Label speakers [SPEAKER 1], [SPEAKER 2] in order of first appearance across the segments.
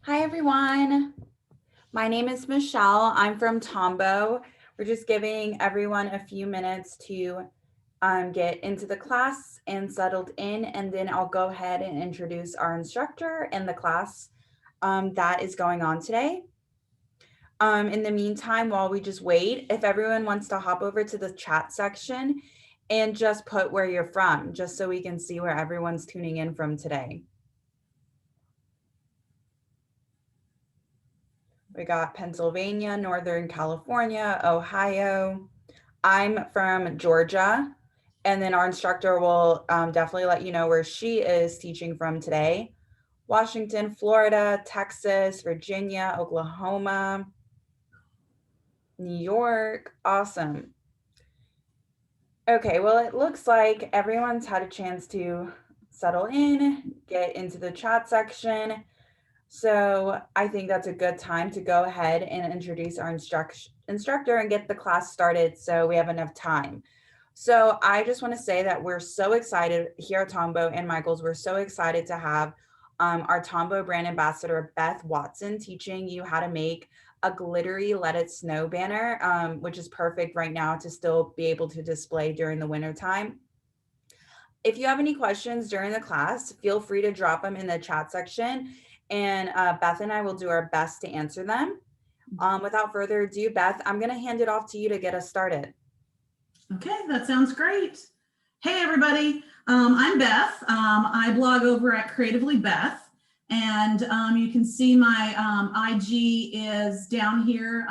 [SPEAKER 1] Hi, everyone. My name is Michelle. I'm from Tombow. We're just giving everyone a few minutes to get into the class and settled in, and then I'll go ahead and introduce our instructor and the class that is going on today. In the meantime, while we just wait, if everyone wants to hop over to the chat section and just put where you're from, just so we can see where everyone's tuning in from today. We got Pennsylvania, Northern California, Ohio. I'm from Georgia. And then our instructor will definitely let you know where she is teaching from today. Washington, Florida, Texas, Virginia, Oklahoma, New York. Awesome. Okay, well, it looks like everyone's had a chance to settle in, get into the chat section. So I think that's a good time to go ahead and introduce our instructor and get the class started so we have enough time. So I just want to say that we're so excited here at Tombow and Michaels. We're so excited to have our Tombow brand ambassador, Beth Watson, teaching you how to make a glittery Let It Snow banner, which is perfect right now to still be able to display during the winter time. If you have any questions during the class, feel free to drop them in the chat section, and Beth and I will do our best to answer them. Without further ado, Beth, I'm going to hand it off to you to get us started.
[SPEAKER 2] Okay, that sounds great. Hey, everybody. I'm Beth. I blog over at Creatively Beth, and you can see my IG is down here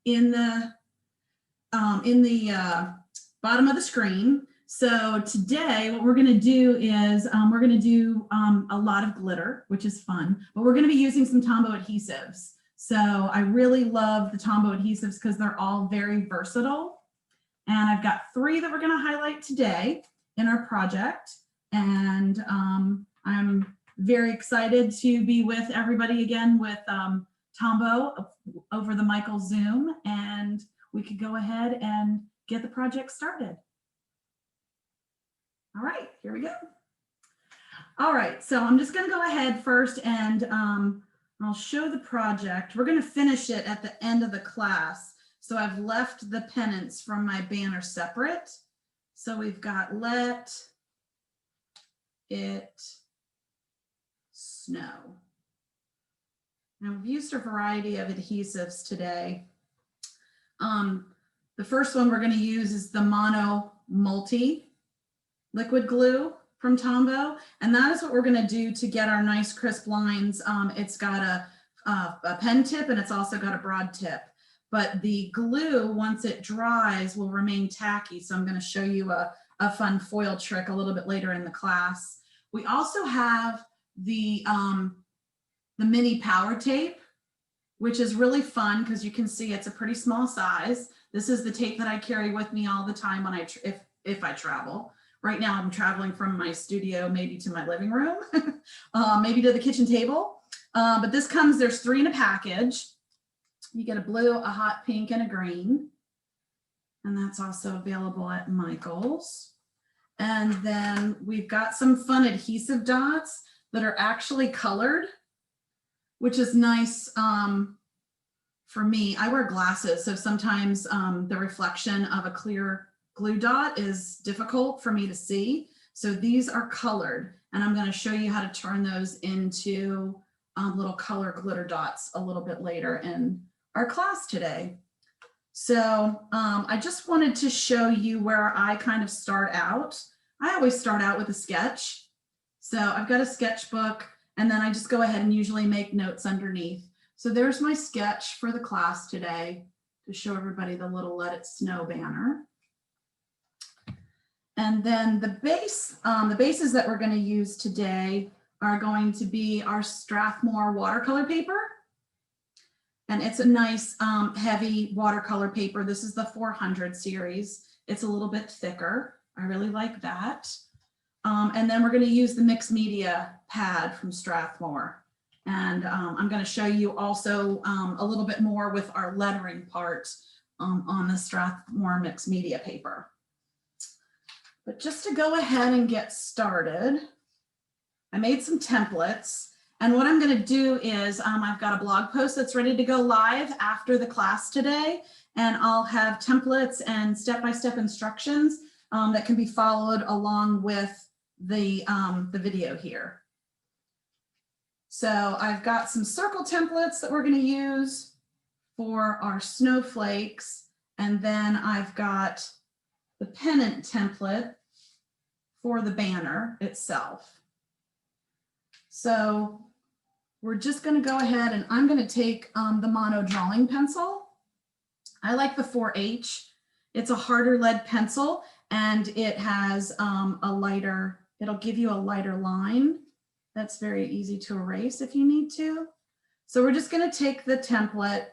[SPEAKER 2] in the bottom of the screen. So today what we're going to do is we're going to do a lot of glitter, which is fun, but we're going to be using some Tombow adhesives. So I really love the Tombow adhesives because they're all very versatile. And I've got 3 that we're going to highlight today in our project. And I'm very excited to be with everybody again with Tombow over the Michaels Zoom. And we could go ahead and get the project started. All right, here we go. All right, so I'm just going to go ahead first and I'll show the project. We're going to finish it at the end of the class. So I've left the pennants from my banner separate. So we've got Let It Snow. Now we've used a variety of adhesives today. The first one we're going to use is the Mono Multi liquid glue from Tombow. And that is what we're going to do to get our nice crisp lines. It's got a pen tip and it's also got a broad tip. But the glue, once it dries, will remain tacky. So I'm going to show you a fun foil trick a little bit later in the class. We also have the mini power tape, which is really fun because you can see it's a pretty small size. This is the tape that I carry with me all the time when if I travel. Right now I'm traveling from my studio maybe to my living room, maybe to the kitchen table. But this comes, there's 3 in a package. You get a blue, a hot pink, and a green. And that's also available at Michaels. And then we've got some fun adhesive dots that are actually colored, which is nice for me. I wear glasses, so sometimes the reflection of a clear glue dot is difficult for me to see. So these are colored, and I'm going to show you how to turn those into little color glitter dots a little bit later in our class today. So I just wanted to show you where I kind of start out. I always start out with a sketch. So I've got a sketchbook, and then I just go ahead and usually make notes underneath. So there's my sketch for the class today to show everybody the little Let It Snow banner. And then the bases that we're going to use today are going to be our Strathmore watercolor paper. And it's a nice heavy watercolor paper. This is the 400 series. It's a little bit thicker. I really like that. And then we're going to use the mixed media pad from Strathmore. And I'm going to show you also a little bit more with our lettering part on the Strathmore mixed media paper. But just to go ahead and get started, I made some templates. And what I'm going to do is I've got a blog post that's ready to go live after the class today, and I'll have templates and step-by-step instructions that can be followed along with the video here. So I've got some circle templates that we're going to use for our snowflakes, and then I've got the pennant template for the banner itself. So we're just going to go ahead and I'm going to take the mono drawing pencil. I like the 4H. It's a harder lead pencil, and it has a lighter, it'll give you a lighter line. That's very easy to erase if you need to. So we're just going to take the template.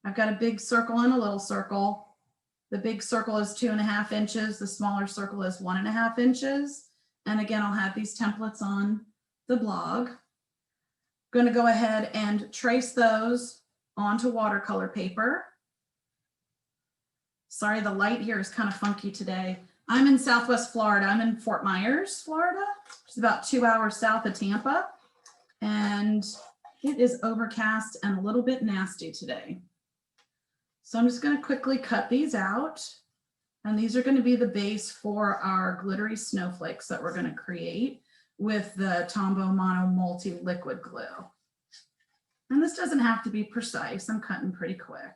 [SPEAKER 2] I've got a big circle and a little circle. The big circle is 2.5 inches. The smaller circle is 1.5 inches. And again, I'll have these templates on the blog. Going to go ahead and trace those onto watercolor paper. Sorry, the light here is kind of funky today. I'm in Southwest Florida. I'm in Fort Myers, Florida. It's about 2 hours south of Tampa. And it is overcast and a little bit nasty today. So I'm just going to quickly cut these out. And these are going to be the base for our glittery snowflakes that we're going to create with the Tombow Mono Multi Liquid Glue. And this doesn't have to be precise. I'm cutting pretty quick.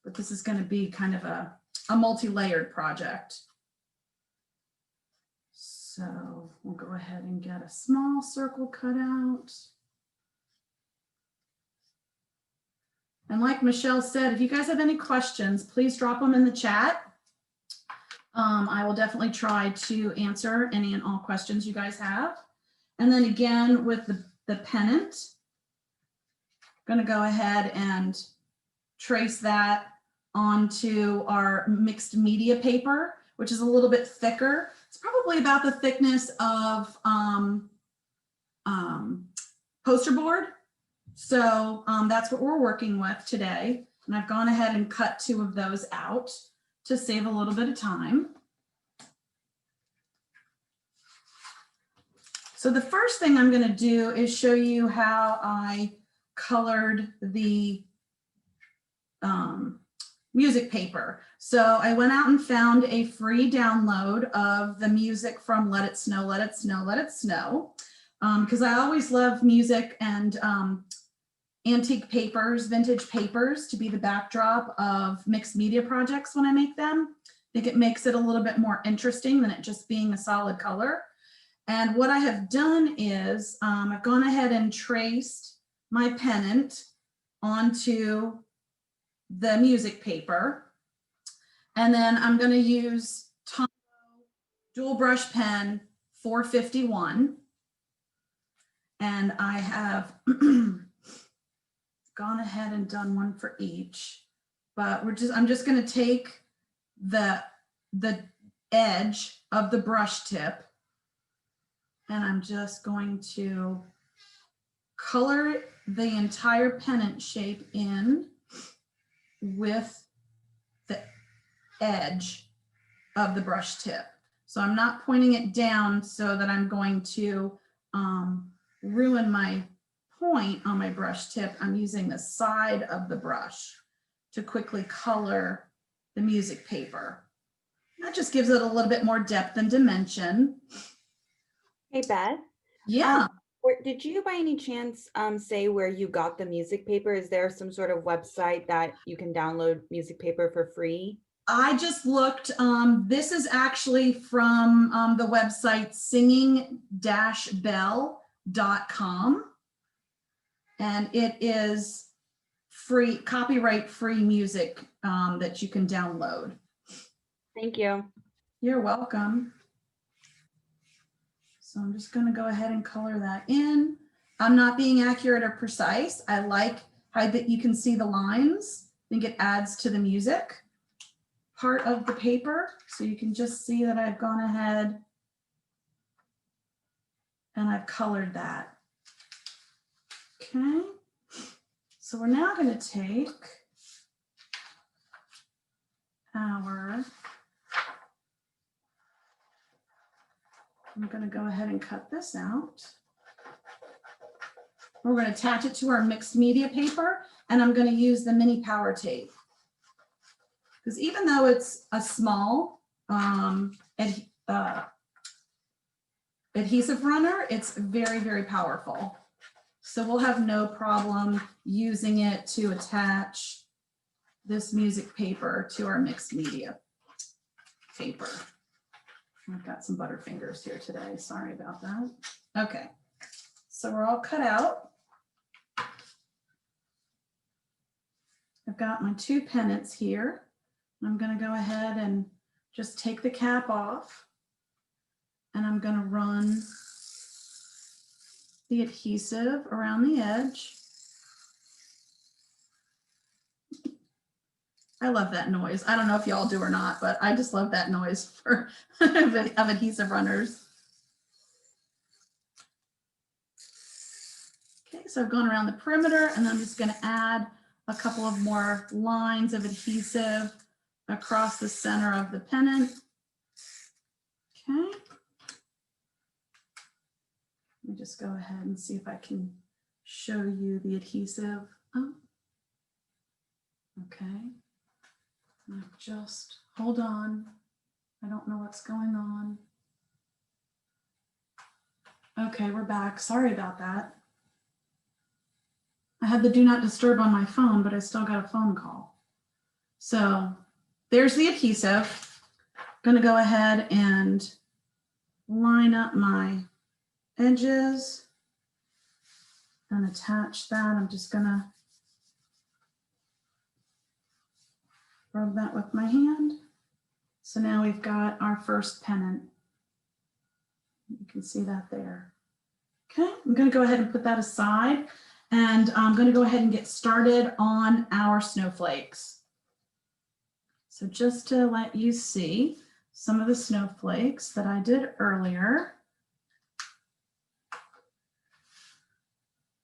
[SPEAKER 2] But this is going to be kind of a multi-layered project. So we'll go ahead and get a small circle cut out. And like Michelle said, if you guys have any questions, please drop them in the chat. I will definitely try to answer any and all questions you guys have. And then again, with the pennant, I'm going to go ahead and trace that onto our mixed media paper, which is a little bit thicker. It's probably about the thickness of poster board. So that's what we're working with today. And I've gone ahead and cut 2 of those out to save a little bit of time. So the first thing I'm going to do is show you how I colored the music paper. So I went out and found a free download of the music from Let It Snow, Let It Snow, Let It Snow, because I always love music and antique papers, vintage papers to be the backdrop of mixed media projects when I make them. I think it makes it a little bit more interesting than it just being a solid color. And what I have done is I've gone ahead and traced my pennant onto the music paper. And then I'm going to use Tombow dual brush pen 451. And I have gone ahead and done one for each, but I'm just going to take the edge of the brush tip, and I'm just going to color the entire pennant shape in with the edge of the brush tip. So I'm not pointing it down so that I'm going to ruin my point on my brush tip. I'm using the side of the brush to quickly color the music paper. That just gives it a little bit more depth and dimension.
[SPEAKER 1] Hey, Beth.
[SPEAKER 2] Yeah.
[SPEAKER 1] Did you by any chance say where you got the music paper? Is there some sort of website that you can download music paper for free?
[SPEAKER 2] I just looked. This is actually from the website singing-bell.com. And it is free, copyright free music that you can download.
[SPEAKER 1] Thank you.
[SPEAKER 2] You're welcome. So I'm just going to go ahead and color that in. I'm not being accurate or precise. I like how that you can see the lines. I think it adds to the music part of the paper. So you can just see that I've gone ahead and I've colored that. Okay. So we're now going to take our, I'm going to go ahead and cut this out. We're going to attach it to our mixed media paper, and I'm going to use the mini power tape. Because even though it's a small adhesive runner, it's very, very powerful. So we'll have no problem using it to attach this music paper to our mixed media paper. I've got some butterfingers here today. Sorry about that. Okay, so we're all cut out. I've got my 2 pennants here. I'm going to go ahead and just take the cap off, and I'm going to run the adhesive around the edge. I love that noise. I don't know if y'all do or not, but I just love that noise for of adhesive runners. Okay, so I've gone around the perimeter, and I'm just going to add a couple of more lines of adhesive across the center of the pennant. Okay. Let me just go ahead and see if I can show you the adhesive. Oh. Okay. Just hold on. I don't know what's going on. Okay, we're back. Sorry about that. I had the do not disturb on my phone, but I still got a phone call. So there's the adhesive. I'm going to go ahead and line up my edges and attach that. I'm just going to rub that with my hand. So now we've got our first pennant. You can see that there. Okay, I'm going to go ahead and put that aside, and I'm going to go ahead and get started on our snowflakes. So just to let you see some of the snowflakes that I did earlier.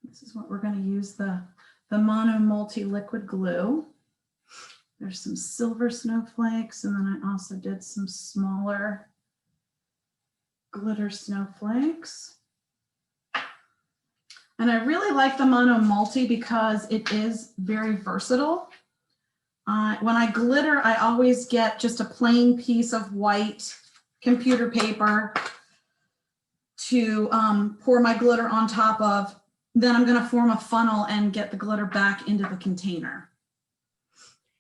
[SPEAKER 2] This is what we're going to use, the Mono Multi Liquid Glue. There's some silver snowflakes, and then I also did some smaller glitter snowflakes. And I really like the Mono Multi because it is very versatile. When I glitter, I always get just a plain piece of white computer paper to pour my glitter on top of. Then I'm going to form a funnel and get the glitter back into the container.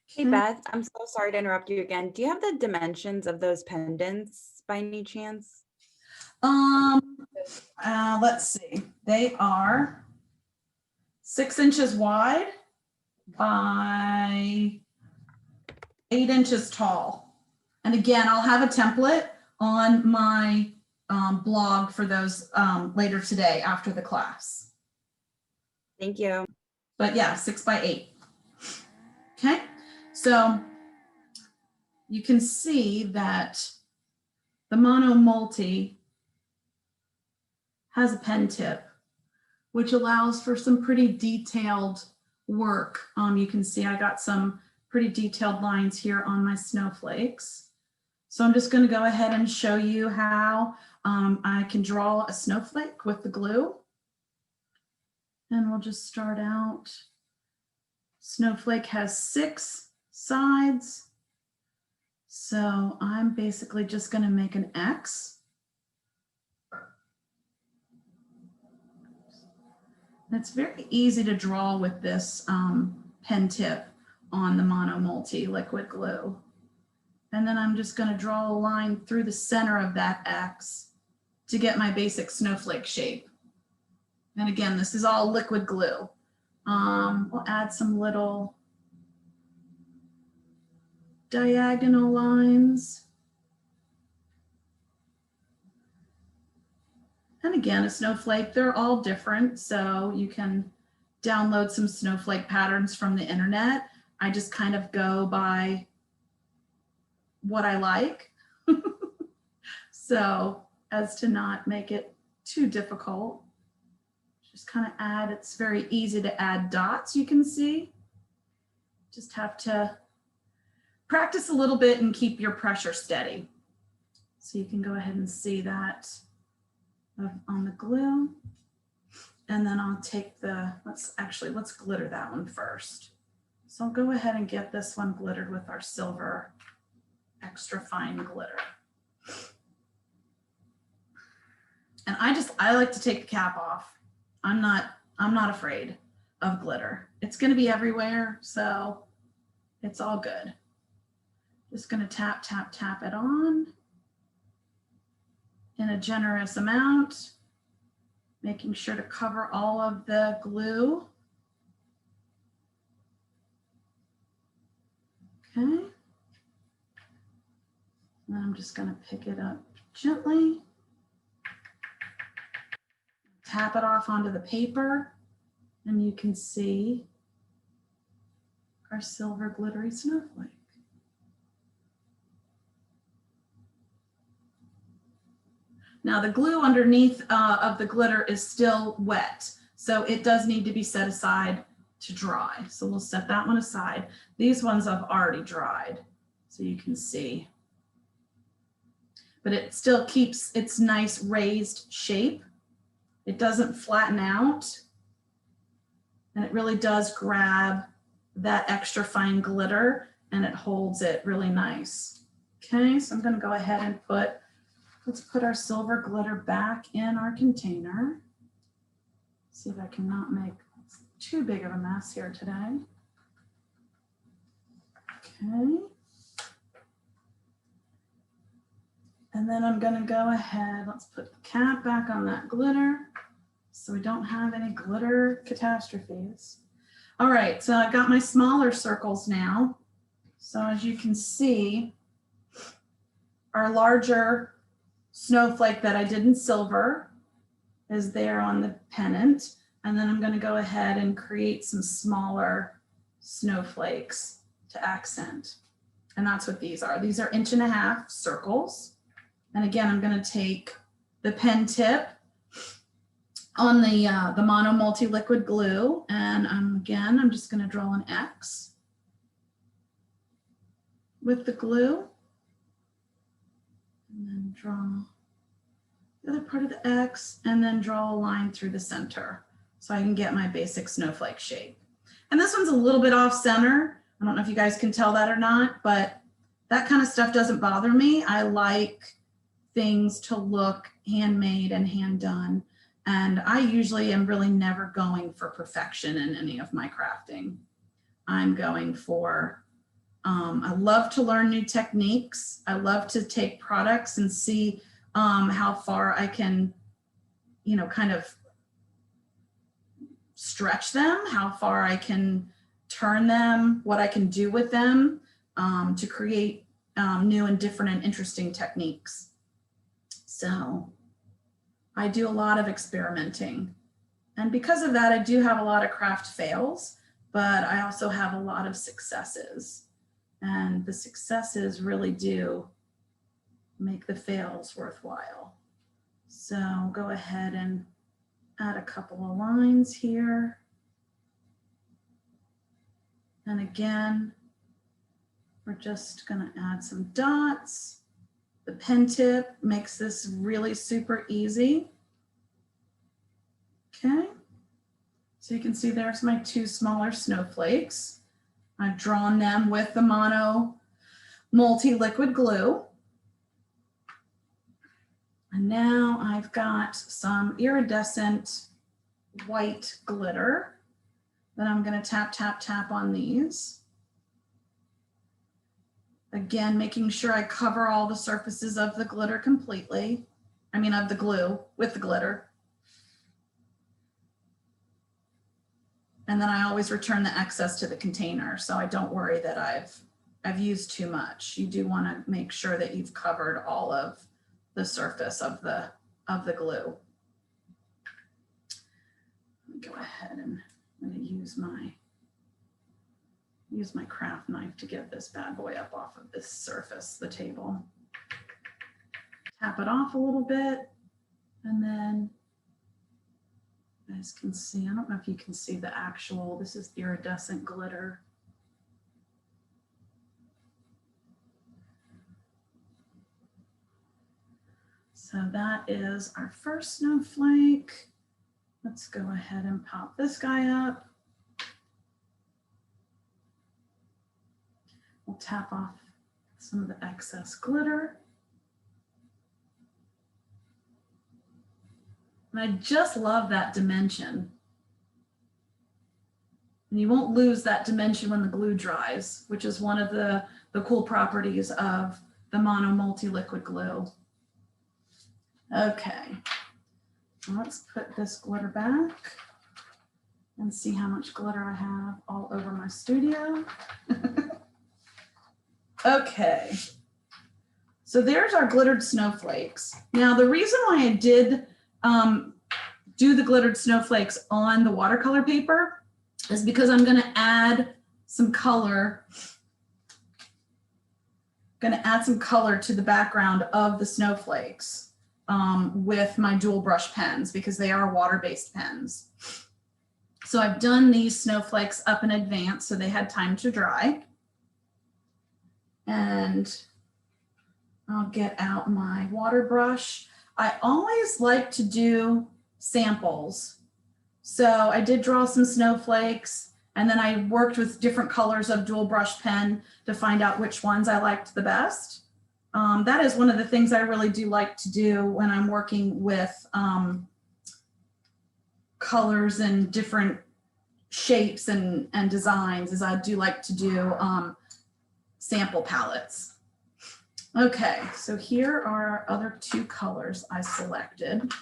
[SPEAKER 1] Hey, Beth, I'm so sorry to interrupt you again. Do you have the dimensions of those pendants by any chance?
[SPEAKER 2] Let's see. They are 6 inches wide by 8 inches tall. And again, I'll have a template on my blog for those later today after the class.
[SPEAKER 1] Thank you.
[SPEAKER 2] But yeah, 6 by 8. Okay. So you can see that the Mono Multi has a pen tip, which allows for some pretty detailed work. You can see I got some pretty detailed lines here on my snowflakes. So I'm just going to go ahead and show you how I can draw a snowflake with the glue. And we'll just start out. Snowflake has 6 sides. So I'm basically just going to make an X. It's very easy to draw with this pen tip on the Mono Multi Liquid Glue. And then I'm just going to draw a line through the center of that X to get my basic snowflake shape. And again, this is all liquid glue. We'll add some little diagonal lines. And again, a snowflake, they're all different. So you can download some snowflake patterns from the internet. I just kind of go by what I like. So as to not make it too difficult, just kind of add, it's very easy to add dots, you can see. Just have to practice a little bit and keep your pressure steady. So you can go ahead and see that on the glue. And then I'll take let's glitter that one first. So I'll go ahead and get this one glittered with our silver extra fine glitter. And I like to take the cap off. I'm not afraid of glitter. It's going to be everywhere, so it's all good. Just going to tap, tap, tap it on in a generous amount, making sure to cover all of the glue. Okay. And I'm just going to pick it up gently, tap it off onto the paper, and you can see our silver glittery snowflake. Now the glue underneath of the glitter is still wet, so it does need to be set aside to dry. So we'll set that one aside. These ones have already dried, so you can see. But it still keeps its nice raised shape. It doesn't flatten out, and it really does grab that extra fine glitter, and it holds it really nice. Okay, so I'm going to go ahead and let's put our silver glitter back in our container. See if I can not make too big of a mess here today. Okay. And then I'm going to go ahead, let's put the cap back on that glitter so we don't have any glitter catastrophes. All right, so I've got my smaller circles now. So as you can see, our larger snowflake that I did in silver is there on the pennant. And then I'm going to go ahead and create some smaller snowflakes to accent. And that's what these are. These are 1.5 inch circles. And again, I'm going to take the pen tip on the Mono multi-liquid glue. And again, I'm just going to draw an X with the glue. And then draw the other part of the X, and then draw a line through the center so I can get my basic snowflake shape. And this one's a little bit off center. I don't know if you guys can tell that or not, but that kind of stuff doesn't bother me. I like things to look handmade and hand done. And I usually am really never going for perfection in any of my crafting. I'm going for, I love to learn new techniques. I love to take products and see how far I can, kind of stretch them, how far I can turn them, what I can do with them to create new and different and interesting techniques. So I do a lot of experimenting. And because of that, I do have a lot of craft fails, but I also have a lot of successes. And the successes really do make the fails worthwhile. So go ahead and add a couple of lines here. And again, we're just going to add some dots. The pen tip makes this really super easy. Okay, so you can see there's my 2 smaller snowflakes. I've drawn them with the Mono multi-liquid glue. And now I've got some iridescent white glitter that I'm going to tap, tap, tap on these. Again, making sure I cover all the surfaces of the glitter completely. I mean, of the glue with the glitter. And then I always return the excess to the container, so I don't worry that I've used too much. You do want to make sure that you've covered all of the surface of the glue. Go ahead and I'm going to use my craft knife to get this bad boy up off of this surface, the table. Tap it off a little bit, and then you guys can see, I don't know if you can see the actual, this is iridescent glitter. So that is our first snowflake. Let's go ahead and pop this guy up. We'll tap off some of the excess glitter. And I just love that dimension. And you won't lose that dimension when the glue dries, which is one of the cool properties of the mono multi-liquid glue. Okay, let's put this glitter back and see how much glitter I have all over my studio. Okay, so there's our glittered snowflakes. Now the reason why I did do the glittered snowflakes on the watercolor paper is because I'm going to add some color. Going to add some color to the background of the snowflakes with my dual brush pens because they are water-based pens. So I've done these snowflakes up in advance so they had time to dry. And I'll get out my water brush. I always like to do samples. So I did draw some snowflakes and then I worked with different colors of dual brush pen to find out which ones I liked the best. That is one of the things I really do like to do when I'm working with colors and different shapes and designs, is I do like to do sample palettes. Okay, so here are our other two colors I selected.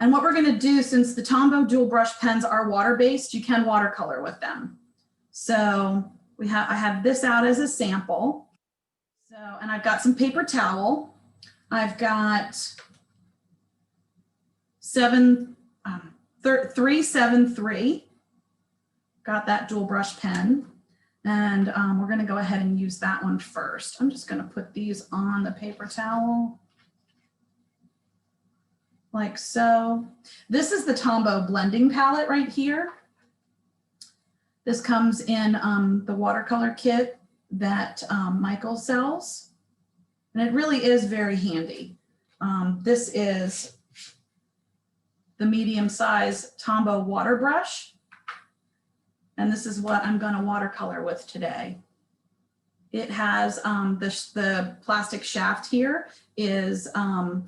[SPEAKER 2] And what we're going to do, since the Tombow dual brush pens are water-based, you can watercolor with them. So I have this out as a sample. So, and I've got some paper towel. I've got 373. Got that dual brush pen. And we're going to go ahead and use that one first. I'm just going to put these on the paper towel. Like so. This is the Tombow blending palette right here. This comes in the watercolor kit that Michael sells. And it really is very handy. This is the medium size Tombow water brush. And this is what I'm going to watercolor with today. It has the plastic shaft here is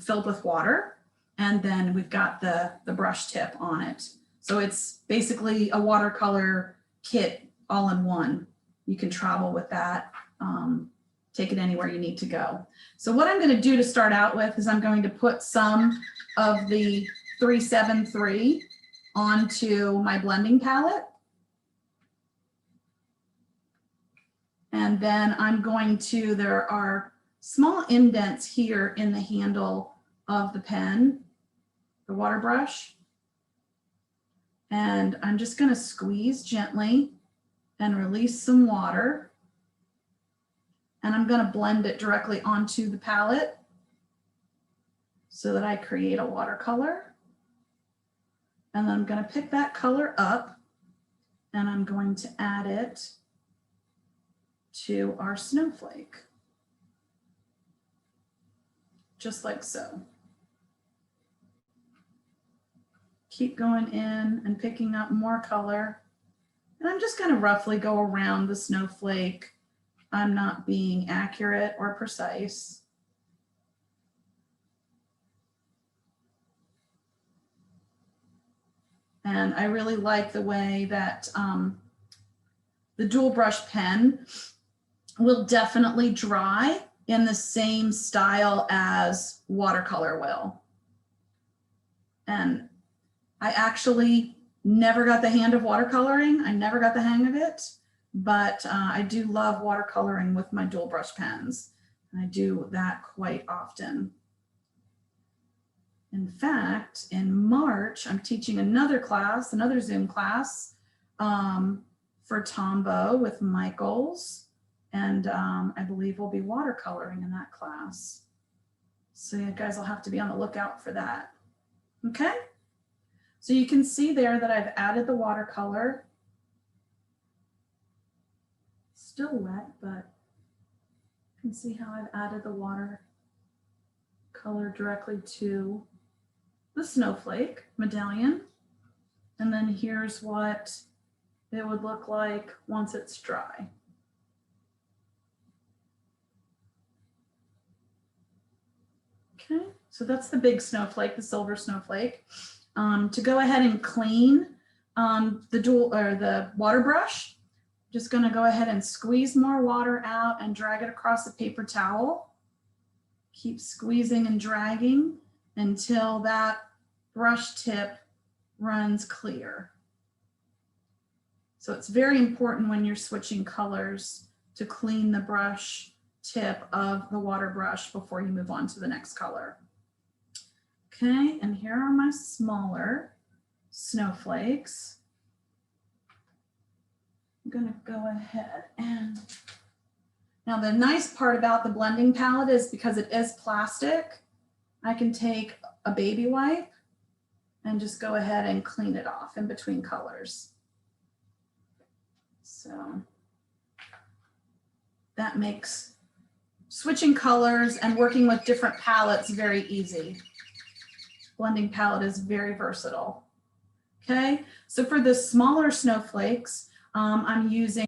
[SPEAKER 2] filled with water. And then we've got the brush tip on it. So it's basically a watercolor kit all in one. You can travel with that, take it anywhere you need to go. So what I'm going to do to start out with is I'm going to put some of the 373 onto my blending palette. And then I'm going to, there are small indents here in the handle of the pen, the water brush. And I'm just going to squeeze gently and release some water. And I'm going to blend it directly onto the palette so that I create a watercolor. And then I'm going to pick that color up and I'm going to add it to our snowflake, just like so. Keep going in and picking up more color. And I'm just going to roughly go around the snowflake. I'm not being accurate or precise. And I really like the way that the dual brush pen will definitely dry in the same style as watercolor will. And I actually never got the hand of watercoloring. I never got the hang of it, but I do love watercoloring with my dual brush pens. And I do that quite often. In fact, in March, I'm teaching another class, another Zoom class for Tombow with Michaels. And I believe we'll be watercoloring in that class. So you guys will have to be on the lookout for that. Okay? So you can see there that I've added the watercolor. Still wet, but you can see how I've added the watercolor directly to the snowflake medallion. And then here's what it would look like once it's dry. Okay, so that's the big snowflake, the silver snowflake. To go ahead and clean the water brush, just going to go ahead and squeeze more water out and drag it across a paper towel. Keep squeezing and dragging until that brush tip runs clear. So it's very important when you're switching colors to clean the brush tip of the water brush before you move on to the next color. Okay, and here are my smaller snowflakes. I'm gonna go ahead and, now the nice part about the blending palette is because it is plastic, I can take a baby wipe and just go ahead and clean it off in between colors. So that makes switching colors and working with different palettes very easy. Blending palette is very versatile. Okay, so for the smaller snowflakes, I'm using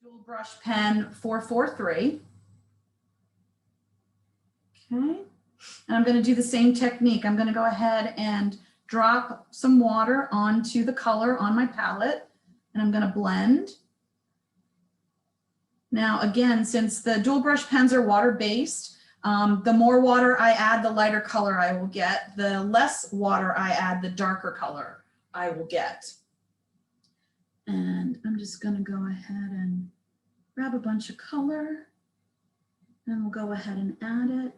[SPEAKER 2] dual brush pen 443. Okay, and I'm going to do the same technique. I'm going to go ahead and drop some water onto the color on my palette, and I'm going to blend. Now, again, since the dual brush pens are water-based, the more water I add, the lighter color I will get. The less water I add, the darker color I will get. And I'm just going to go ahead and grab a bunch of color, and we'll go ahead and add it.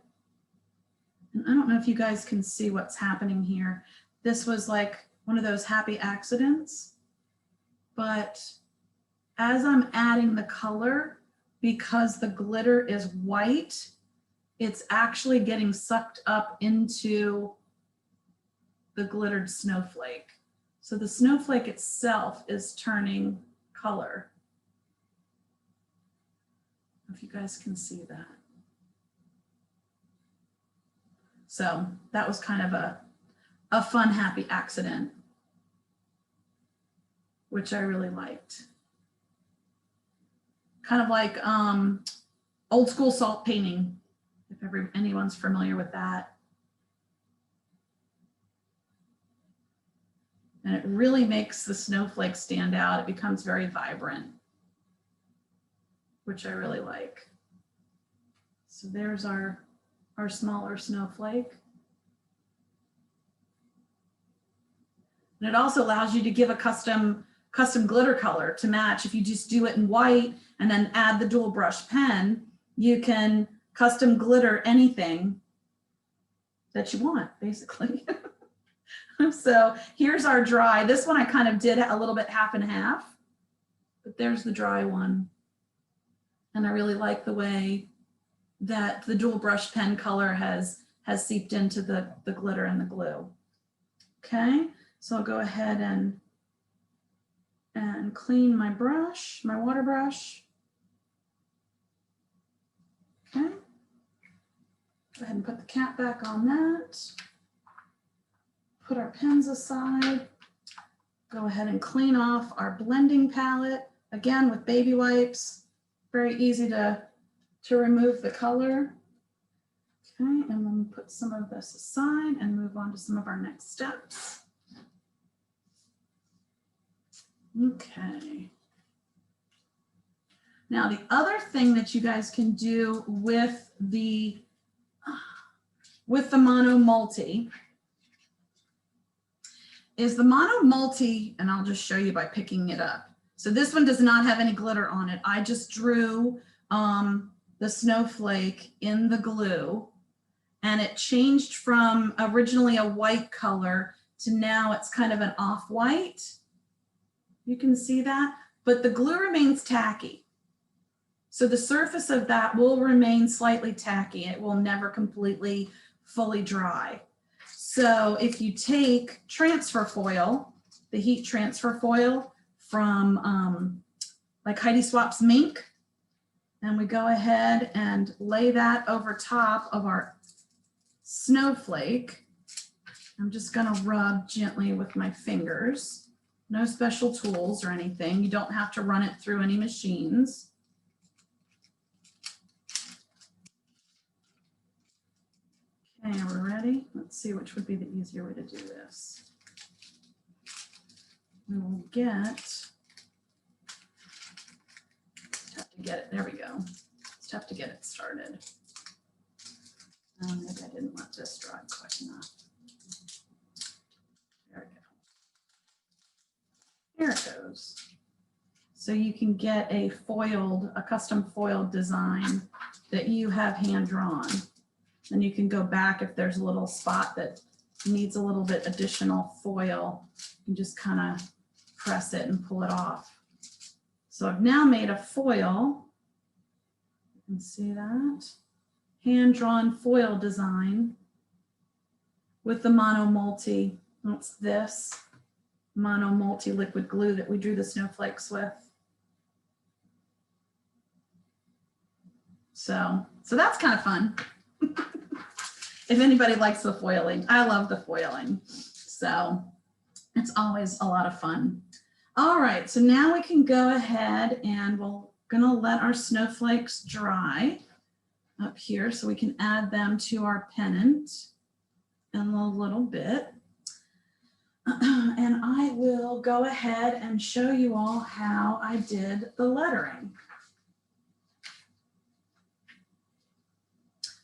[SPEAKER 2] And I don't know if you guys can see what's happening here. This was like one of those happy accidents, but as I'm adding the color, because the glitter is white, it's actually getting sucked up into the glittered snowflake. So the snowflake itself is turning color. If you guys can see that. So that was kind of a fun, happy accident, which I really liked. Kind of like old school salt painting, if anyone's familiar with that. And it really makes the snowflake stand out. It becomes very vibrant, which I really like. So there's our smaller snowflake. And it also allows you to give a custom glitter color to match. If you just do it in white and then add the dual brush pen, you can custom glitter anything that you want, basically. So here's our dry. This one I kind of did a little bit half and half, but there's the dry one. And I really like the way that the dual brush pen color has seeped into the glitter and the glue. Okay, so I'll go ahead and clean my brush, my water brush. Okay, go ahead and put the cap back on that. Put our pens aside. Go ahead and clean off our blending palette, again with baby wipes. Very easy to remove the color. Okay, and then put some of this aside and move on to some of our next steps. Okay. Now the other thing that you guys can do with the mono multi is the mono multi, and I'll just show you by picking it up. So this one does not have any glitter on it. I just drew the snowflake in the glue, and it changed from originally a white color to now it's kind of an off-white. You can see that, but the glue remains tacky. So the surface of that will remain slightly tacky. It will never completely fully dry. So if you take transfer foil, the heat transfer foil from like Heidi Swapp's Mink, and we go ahead and lay that over top of our snowflake, I'm just going to rub gently with my fingers. No special tools or anything. You don't have to run it through any machines. Okay, we're ready. Let's see which would be the easier way to do this. We will get, just have to get it, there we go. Just have to get it started. Maybe I didn't let this dry quick enough. There we go. There it goes. So you can get a custom foiled design that you have hand drawn. And you can go back if there's a little spot that needs a little bit additional foil. You can just kind of press it and pull it off. So I've now made a foil. You can see that. Hand-drawn foil design with the mono multi. That's this mono multi liquid glue that we drew the snowflakes with. So that's kind of fun. If anybody likes the foiling, I love the foiling. So it's always a lot of fun. All right, so now we can go ahead and we're gonna let our snowflakes dry up here so we can add them to our pennant in a little bit. And I will go ahead and show you all how I did the lettering.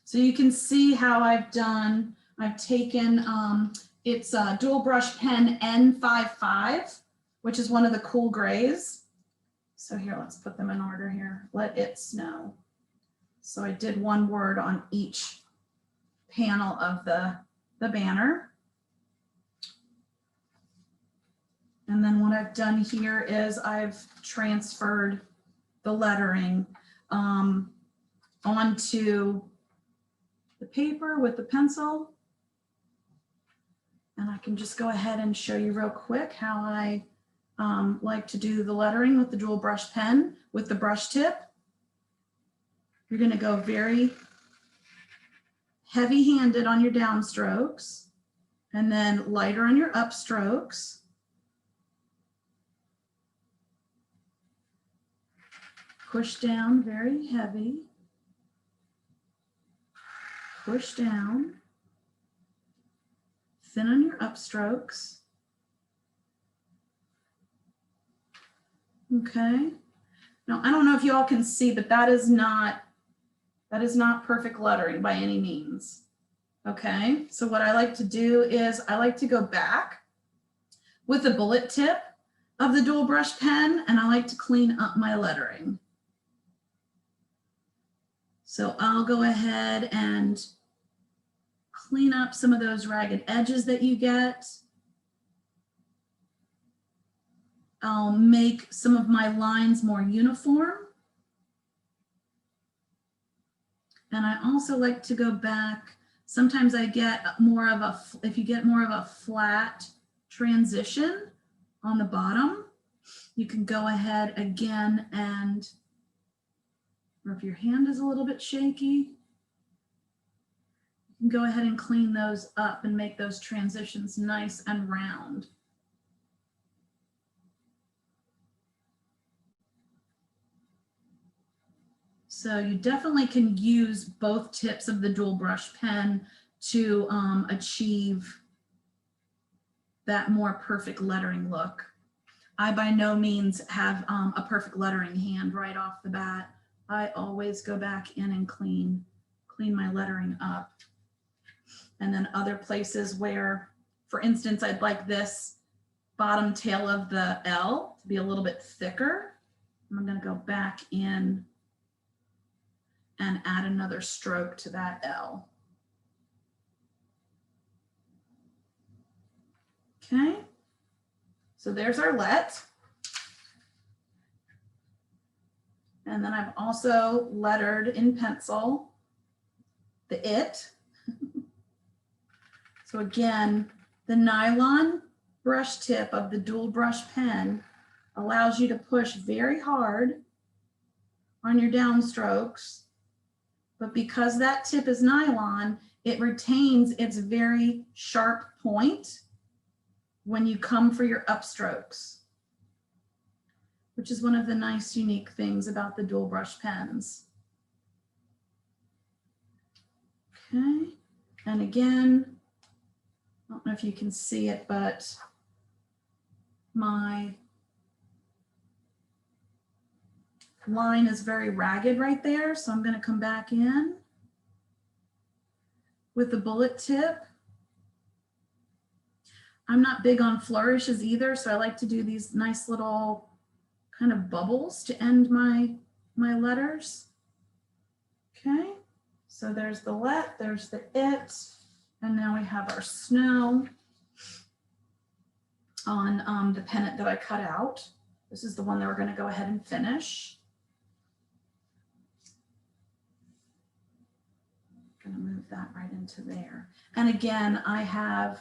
[SPEAKER 2] So you can see how I've taken, it's a dual brush pen N55, which is one of the cool grays. So here, let's put them in order here. Let it snow. So I did one word on each panel of the banner. And then what I've done here is I've transferred the lettering onto the paper with the pencil. And I can just go ahead and show you real quick how I like to do the lettering with the dual brush pen with the brush tip. You're going to go very heavy-handed on your downstrokes and then lighter on your upstrokes. Push down very heavy. Push down. Thin on your upstrokes. Okay. Now, I don't know if you all can see, but that is not perfect lettering by any means. Okay, so what I like to do is I like to go back with the bullet tip of the dual brush pen, and I like to clean up my lettering. So I'll go ahead and clean up some of those ragged edges that you get. I'll make some of my lines more uniform. And I also like to go back. Sometimes I get more of a, if you get more of a flat transition on the bottom, you can go ahead again and, or if your hand is a little bit shaky, you can go ahead and clean those up and make those transitions nice and round. So you definitely can use both tips of the dual brush pen to achieve that more perfect lettering look. I by no means have a perfect lettering hand right off the bat. I always go back in and clean my lettering up. And then other places where, for instance, I'd like this bottom tail of the L to be a little bit thicker. I'm going to go back in and add another stroke to that L. Okay, so there's our let. And then I've also lettered in pencil the it. So again, the nylon brush tip of the dual brush pen allows you to push very hard on your downstrokes. But because that tip is nylon, it retains its very sharp point when you come for your upstrokes, which is one of the nice, unique things about the dual brush pens. Okay, and again, I don't know if you can see it, but my line is very ragged right there. So I'm going to come back in with the bullet tip. I'm not big on flourishes either, so I like to do these nice little kind of bubbles to end my letters. Okay, so there's the let, there's the it, and now we have our snow on the pennant that I cut out. This is the one that we're going to go ahead and finish. Going to move that right into there. And again, I've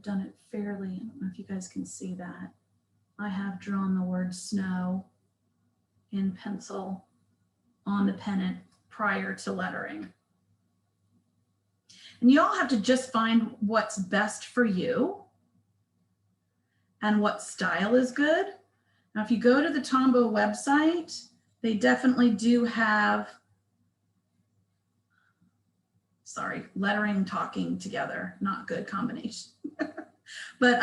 [SPEAKER 2] done it fairly, I don't know if you guys can see that. I have drawn the word snow in pencil on the pennant prior to lettering. And you all have to just find what's best for you and what style is good. Now, if you go to the Tombow website, they definitely do have, sorry, lettering, talking together, not good combination. But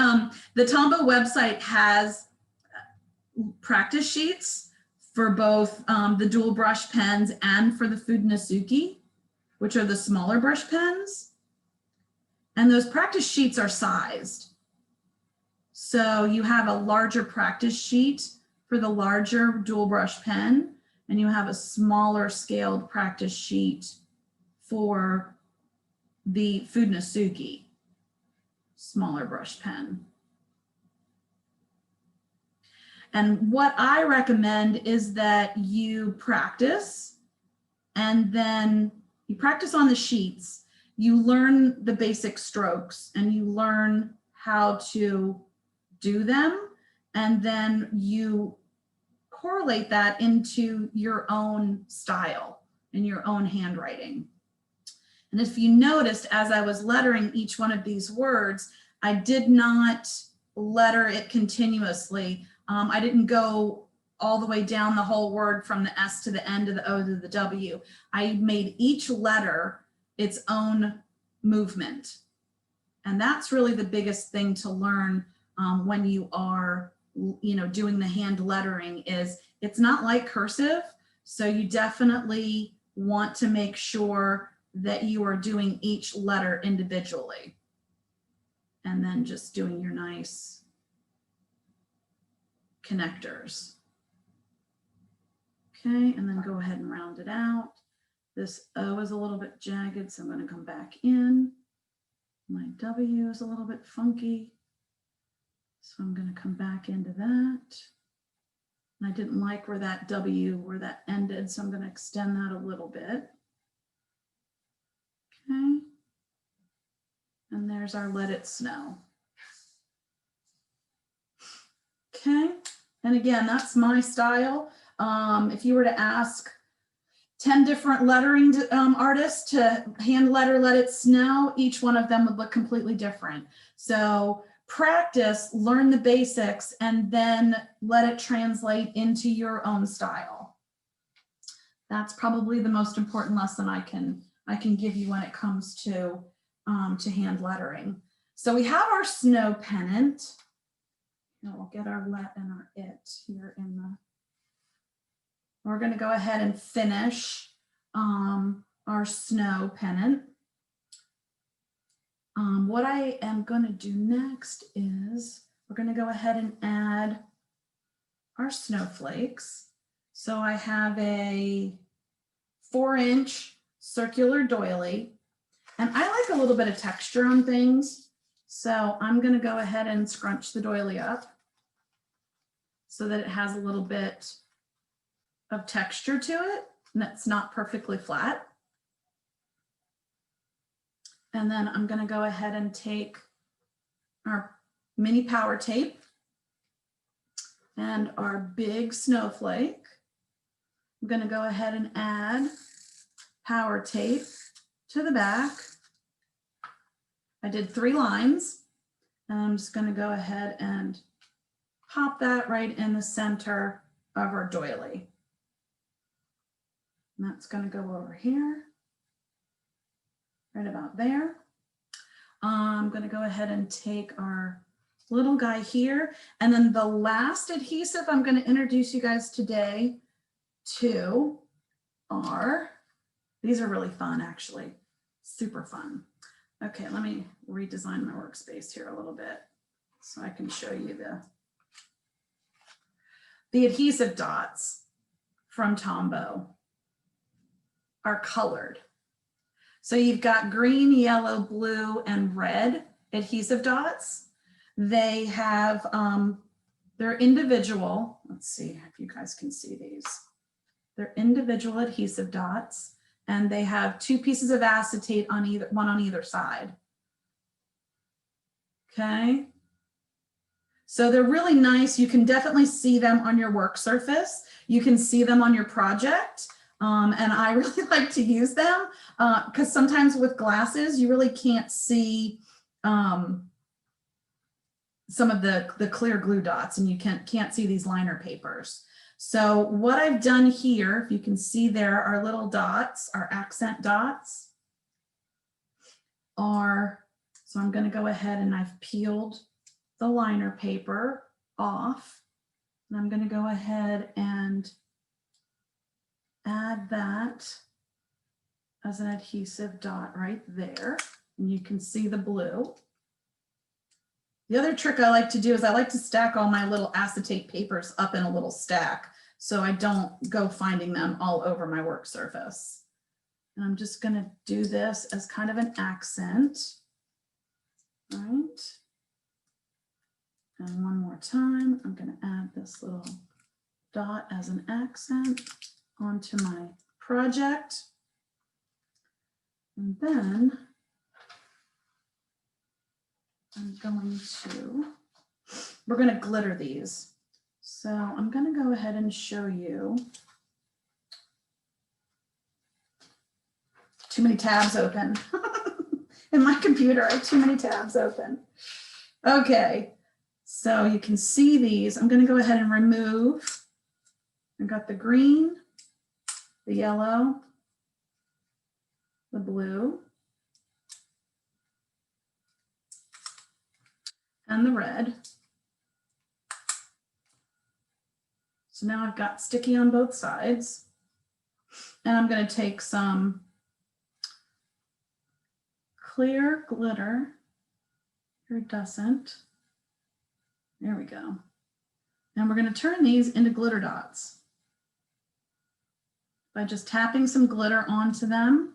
[SPEAKER 2] the Tombow website has practice sheets for both the dual brush pens and for the Fudenosuke, which are the smaller brush pens. And those practice sheets are sized. So you have a larger practice sheet for the larger dual brush pen, and you have a smaller scaled practice sheet for the Fudenosuke smaller brush pen. And what I recommend is that you practice, and then you practice on the sheets. You learn the basic strokes and you learn how to do them, and then you correlate that into your own style and your own handwriting. And if you noticed, as I was lettering each one of these words, I did not letter it continuously. I didn't go all the way down the whole word from the S to the N to the O to the W. I made each letter its own movement. And that's really the biggest thing to learn when you are, doing the hand lettering. Is it's not like cursive. So you definitely want to make sure that you are doing each letter individually, and then just doing your nice connectors. Okay, and then go ahead and round it out. This O is a little bit jagged, so I'm going to come back in. My W is a little bit funky, so I'm going to come back into that. And I didn't like where that W, where that ended, so I'm going to extend that a little bit. Okay, and there's our Let It Snow. Okay, and again, that's my style. If you were to ask 10 different lettering artists to hand letter Let It Snow, each one of them would look completely different. So practice, learn the basics, and then let it translate into your own style. That's probably the most important lesson I can give you when it comes to hand lettering. So we have our snow pennant. Now we'll get our let and our it here in the, we're going to go ahead and finish our snow pennant. What I am going to do next is we're going to go ahead and add our snowflakes. So I have a 4-inch circular doily, and I like a little bit of texture on things. So I'm going to go ahead and scrunch the doily up so that it has a little bit of texture to it, and it's not perfectly flat. And then I'm going to go ahead and take our mini power tape and our big snowflake. I'm going to go ahead and add power tape to the back. I did 3 lines, and I'm just going to go ahead and pop that right in the center of our doily. And that's going to go over here, right about there. I'm going to go ahead and take our little guy here. And then the last adhesive I'm going to introduce you guys today to are, these are really fun, actually, super fun. Okay, let me redesign my workspace here a little bit so I can show you the adhesive dots from Tombow are colored. So you've got green, yellow, blue, and red adhesive dots. They have, they're individual. Let's see if you guys can see these. They're individual adhesive dots, and they have 2 pieces of acetate on either, one on either side. Okay. So they're really nice. You can definitely see them on your work surface. You can see them on your project. And I really like to use them because sometimes with glasses, you really can't see some of the clear glue dots, and you can't see these liner papers. So what I've done here, if you can see there, our little dots, our accent dots are, so I'm going to go ahead and I've peeled the liner paper off, and I'm going to go ahead and add that as an adhesive dot right there, and you can see the blue. The other trick I like to do is I like to stack all my little acetate papers up in a little stack so I don't go finding them all over my work surface. And I'm just going to do this as kind of an accent. All right. And one more time, I'm going to add this little dot as an accent onto my project. And then we're going to glitter these. So I'm going to go ahead and show you. Too many tabs open. In my computer, I have too many tabs open. Okay, so you can see these. I'm going to go ahead and remove. I've got the green, the yellow, the blue, and the red. So now I've got sticky on both sides, and I'm going to take some clear glitter, iridescent. There we go. And we're going to turn these into glitter dots by just tapping some glitter onto them.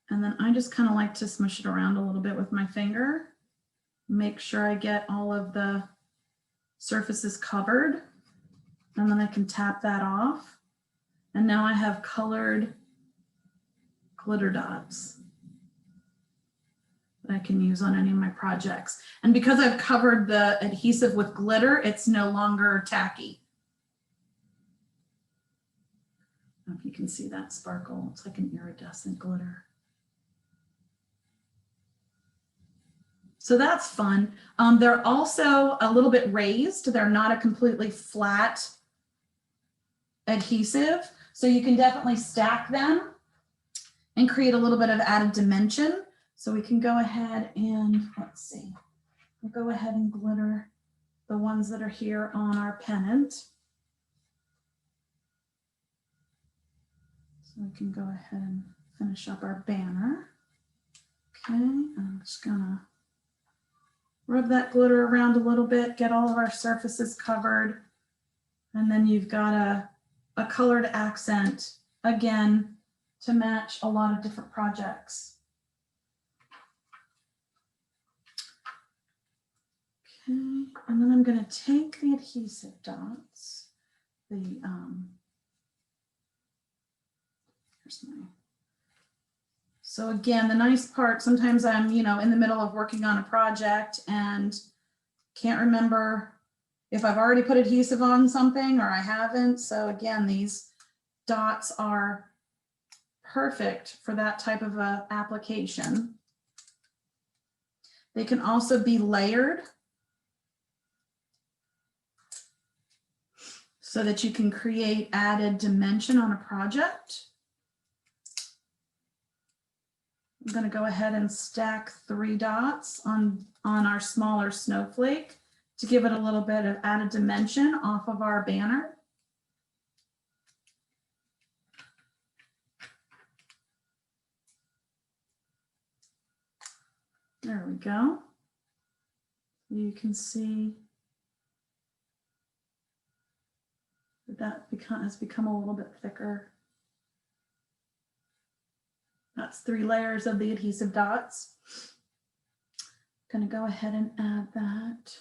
[SPEAKER 2] And then I just kind of like to smush it around a little bit with my finger. Make sure I get all of the surfaces covered. And then I can tap that off. And now I have colored glitter dots that I can use on any of my projects. And because I've covered the adhesive with glitter, it's no longer tacky. I don't know if you can see that sparkle. It's like an iridescent glitter. So that's fun. They're also a little bit raised. They're not a completely flat adhesive. So you can definitely stack them and create a little bit of added dimension. So we can go ahead and, let's see, we'll go ahead and glitter the ones that are here on our pennant. So we can go ahead and finish up our banner. Okay, I'm just gonna rub that glitter around a little bit, get all of our surfaces covered. And then you've got a colored accent, again, to match a lot of different projects. Okay, and then I'm going to take the adhesive dots, here's my, so again, the nice part, sometimes I'm, in the middle of working on a project and can't remember if I've already put adhesive on something or I haven't. So again, these dots are perfect for that type of a application. They can also be layered so that you can create added dimension on a project. I'm going to go ahead and stack 3 dots on our smaller snowflake to give it a little bit of added dimension off of our banner. There we go. You can see that has become a little bit thicker. That's 3 layers of the adhesive dots. Going to go ahead and add that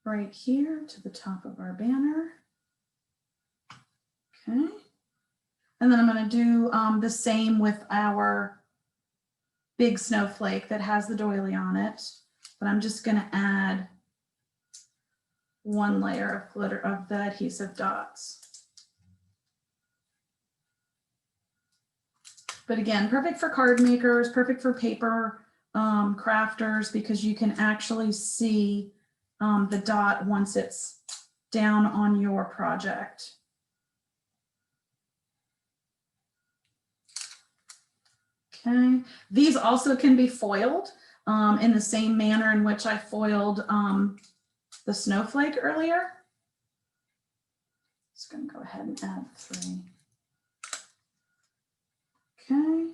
[SPEAKER 2] right here to the top of our banner. Okay. And then I'm going to do the same with our big snowflake that has the doily on it, but I'm just going to add 1 layer of glitter of the adhesive dots. But again, perfect for card makers, perfect for paper crafters, because you can actually see the dot once it's down on your project. Okay, these also can be foiled in the same manner in which I foiled the snowflake earlier. Just going to go ahead and add 3. Okay,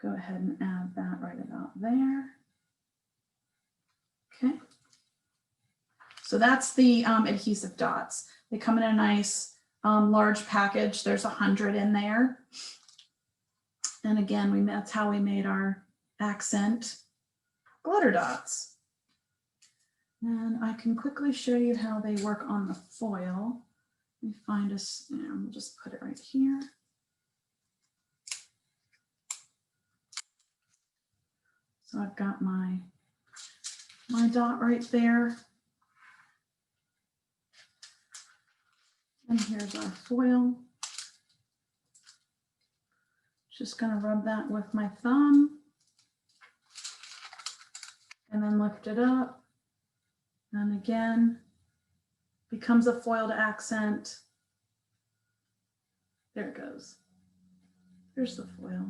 [SPEAKER 2] go ahead and add that right about there. Okay, so that's the adhesive dots. They come in a nice large package. There's 100 in there. And again, that's how we made our accent glitter dots. And I can quickly show you how they work on the foil. Let me find us, we'll just put it right here. So I've got my dot right there. And here's our foil. Just going to rub that with my thumb and then lift it up. And again, becomes a foiled accent. There it goes. There's the foil.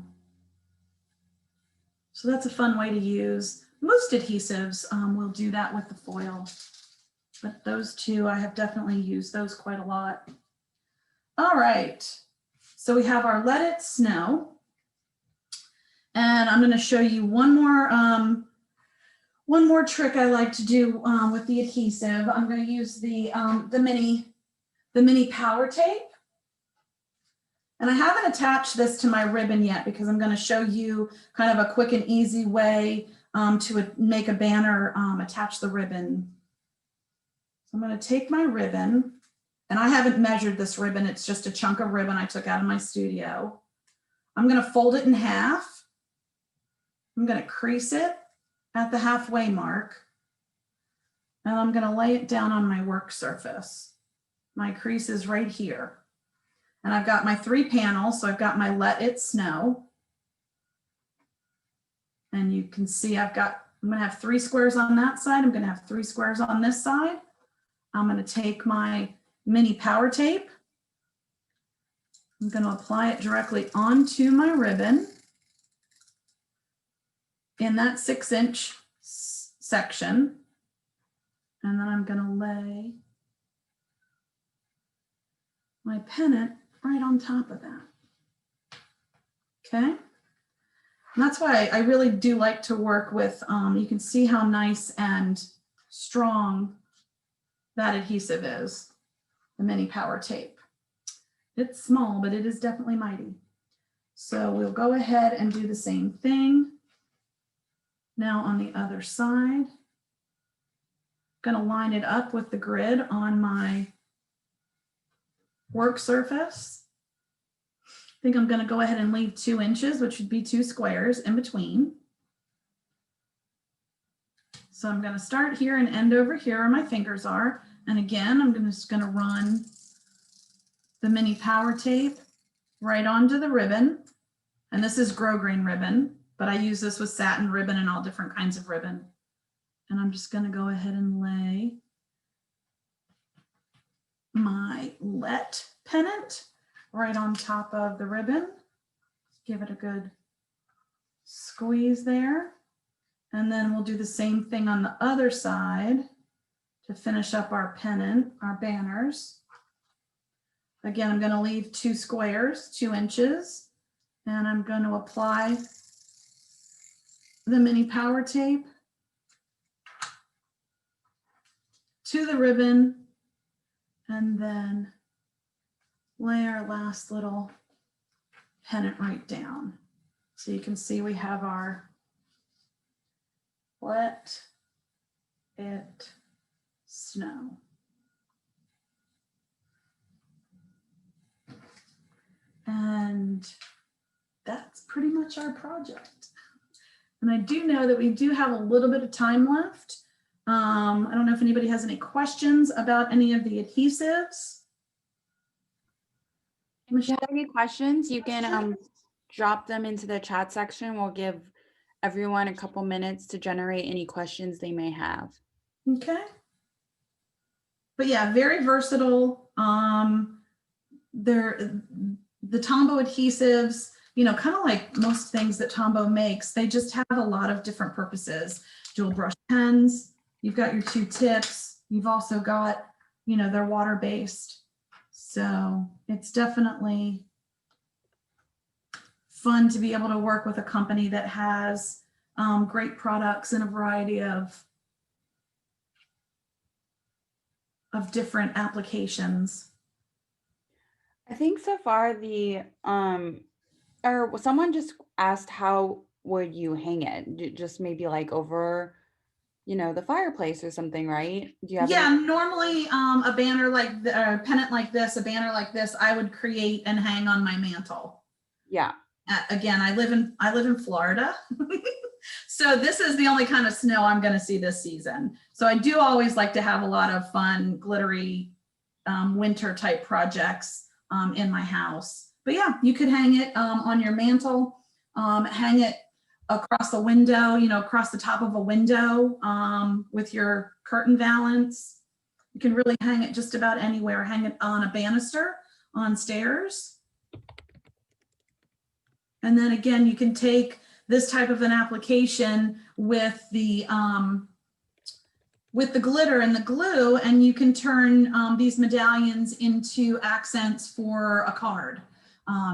[SPEAKER 2] So that's a fun way to use. Most adhesives will do that with the foil, but those 2, I have definitely used those quite a lot. All right, so we have our Let It Snow. And I'm going to show you one more trick I like to do with the adhesive. I'm going to use the mini power tape. And I haven't attached this to my ribbon yet because I'm going to show you kind of a quick and easy way to make a banner, attach the ribbon. So I'm going to take my ribbon, and I haven't measured this ribbon. It's just a chunk of ribbon I took out of my studio. I'm going to fold it in half. I'm going to crease it at the halfway mark, and I'm going to lay it down on my work surface. My crease is right here. And I've got my 3 panels. So I've got my Let It Snow. And you can see I'm going to have 3 squares on that side. I'm going to have 3 squares on this side. I'm going to take my mini power tape. I'm going to apply it directly onto my ribbon in that 6-inch section. And then I'm going to lay my pennant right on top of that. Okay. And that's why I really do like to work with, you can see how nice and strong that adhesive is, the mini power tape. It's small, but it is definitely mighty. So we'll go ahead and do the same thing. Now on the other side, going to line it up with the grid on my work surface. I think I'm going to go ahead and leave 2 inches, which would be 2 squares in between. So I'm going to start here and end over here where my fingers are. And again, I'm just going to run the mini power tape right onto the ribbon. And this is grosgrain ribbon, but I use this with satin ribbon and all different kinds of ribbon. And I'm just going to go ahead and lay my let pennant right on top of the ribbon. Give it a good squeeze there. And then we'll do the same thing on the other side to finish up our pennant, our banners. Again, I'm going to leave 2 squares, 2 inches, and I'm going to apply the mini power tape to the ribbon and then lay our last little pennant right down. So you can see we have our Let It Snow. And that's pretty much our project. And I do know that we do have a little bit of time left. I don't know if anybody has any questions about any of the adhesives.
[SPEAKER 1] If you have any questions, you can drop them into the chat section. We'll give everyone a couple minutes to generate any questions they may have.
[SPEAKER 2] Okay. But yeah, very versatile. The Tombow adhesives, you know, kind of like most things that Tombow makes, they just have a lot of different purposes. Dual brush pens, you've got your 2 tips, you've also got, you know, they're water-based. So it's definitely fun to be able to work with a company that has great products in a variety of different applications.
[SPEAKER 1] I think so far the or someone just asked how would you hang it? Just maybe like over, you know, the fireplace or something, right? Do you have
[SPEAKER 2] Yeah,
[SPEAKER 1] any?
[SPEAKER 2] normally a banner like a pennant like this, a banner like this, I would create and hang on my mantle.
[SPEAKER 1] Yeah.
[SPEAKER 2] Again, I live in Florida. So this is the only kind of snow I'm going to see this season. So I do always like to have a lot of fun, glittery winter type projects in my house. But yeah, you could hang it on your mantle, hang it across the window, you know, across the top of a window with your curtain valance. You can really hang it just about anywhere. Hang it on a banister, on stairs. And then again, you can take this type of an application with the glitter and the glue, and you can turn these medallions into accents for a card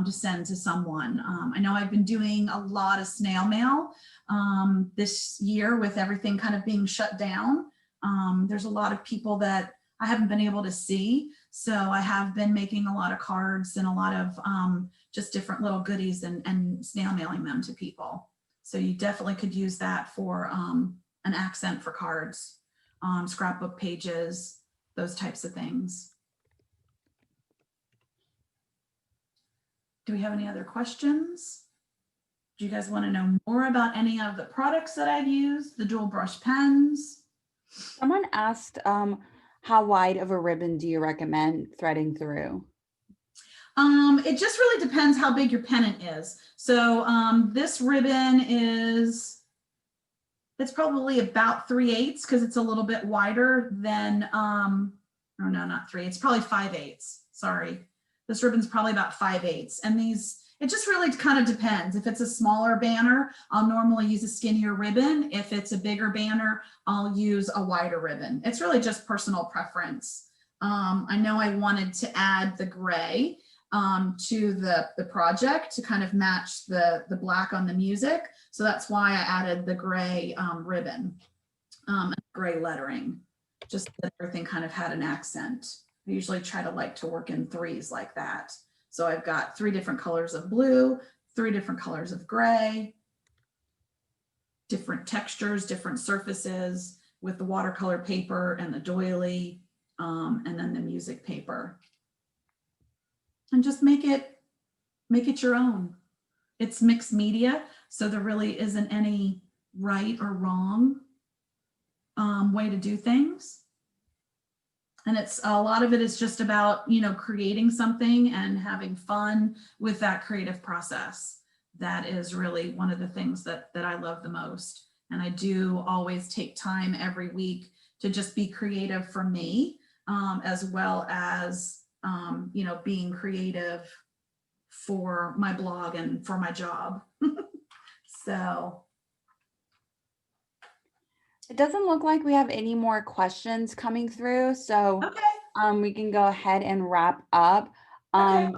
[SPEAKER 2] to send to someone. I know I've been doing a lot of snail mail this year with everything kind of being shut down. There's a lot of people that I haven't been able to see. So I have been making a lot of cards and a lot of just different little goodies and snail mailing them to people. So you definitely could use that for an accent for cards, scrapbook pages, those types of things. Do we have any other questions? Do you guys want to know more about any of the products that I've used, the dual brush pens?
[SPEAKER 1] Someone asked, how wide of a ribbon do you recommend threading through?
[SPEAKER 2] It just really depends how big your pennant is. So this ribbon is, it's probably about 3/8 because it's a little bit wider than, oh no, not 3, it's probably 5/8. Sorry. This ribbon's probably about 5/8. And these, it just really kind of depends. If it's a smaller banner, I'll normally use a skinnier ribbon. If it's a bigger banner, I'll use a wider ribbon. It's really just personal preference. I know I wanted to add the gray to the project to kind of match the black on the music. So that's why I added the gray ribbon, gray lettering, just that everything kind of had an accent. I usually try to like to work in 3s like that. So I've got 3 different colors of blue, 3 different colors of gray, different textures, different surfaces with the watercolor paper and the doily, and then the music paper. And just make it your own. It's mixed media, so there really isn't any right or wrong way to do things. And it's a lot of it is just about, you know, creating something and having fun with that creative process. That is really one of the things that I love the most. And I do always take time every week to just be creative for me, as well as, you know, being creative for my blog and for my job. So.
[SPEAKER 1] It doesn't look like we have any more questions coming through, so
[SPEAKER 2] Okay.
[SPEAKER 1] we can go ahead and wrap up.
[SPEAKER 2] Okay.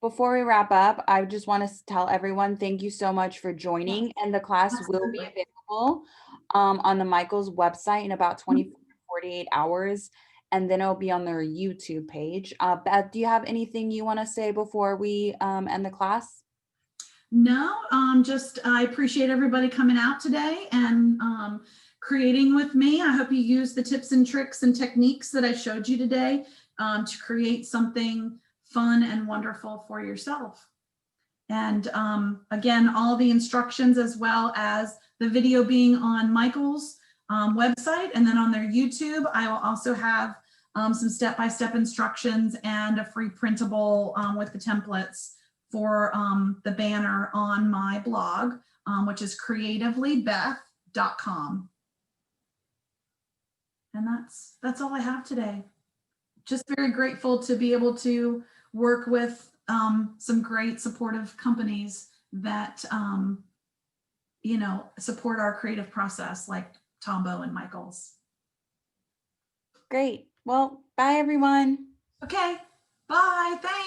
[SPEAKER 1] Before we wrap up, I just want to tell everyone thank you so much for joining, and the class will be
[SPEAKER 2] Absolutely.
[SPEAKER 1] available on the Michaels website in about 24 to 48 hours, and then it'll be on their YouTube page. Beth, do you have anything you want to say before we end the class?
[SPEAKER 2] No, just I appreciate everybody coming out today and creating with me. I hope you use the tips and tricks and techniques that I showed you today to create something fun and wonderful for yourself. And again, all the instructions as well as the video being on Michael's website and then on their YouTube. I will also have some step-by-step instructions and a free printable with the templates for the banner on my blog, which is creativelybeth.com. And that's all I have today. Just very grateful to be able to work with some great supportive companies that you know, support our creative process, like Tombow and Michaels.
[SPEAKER 1] Great. Well, bye everyone.
[SPEAKER 2] Okay, bye, thanks.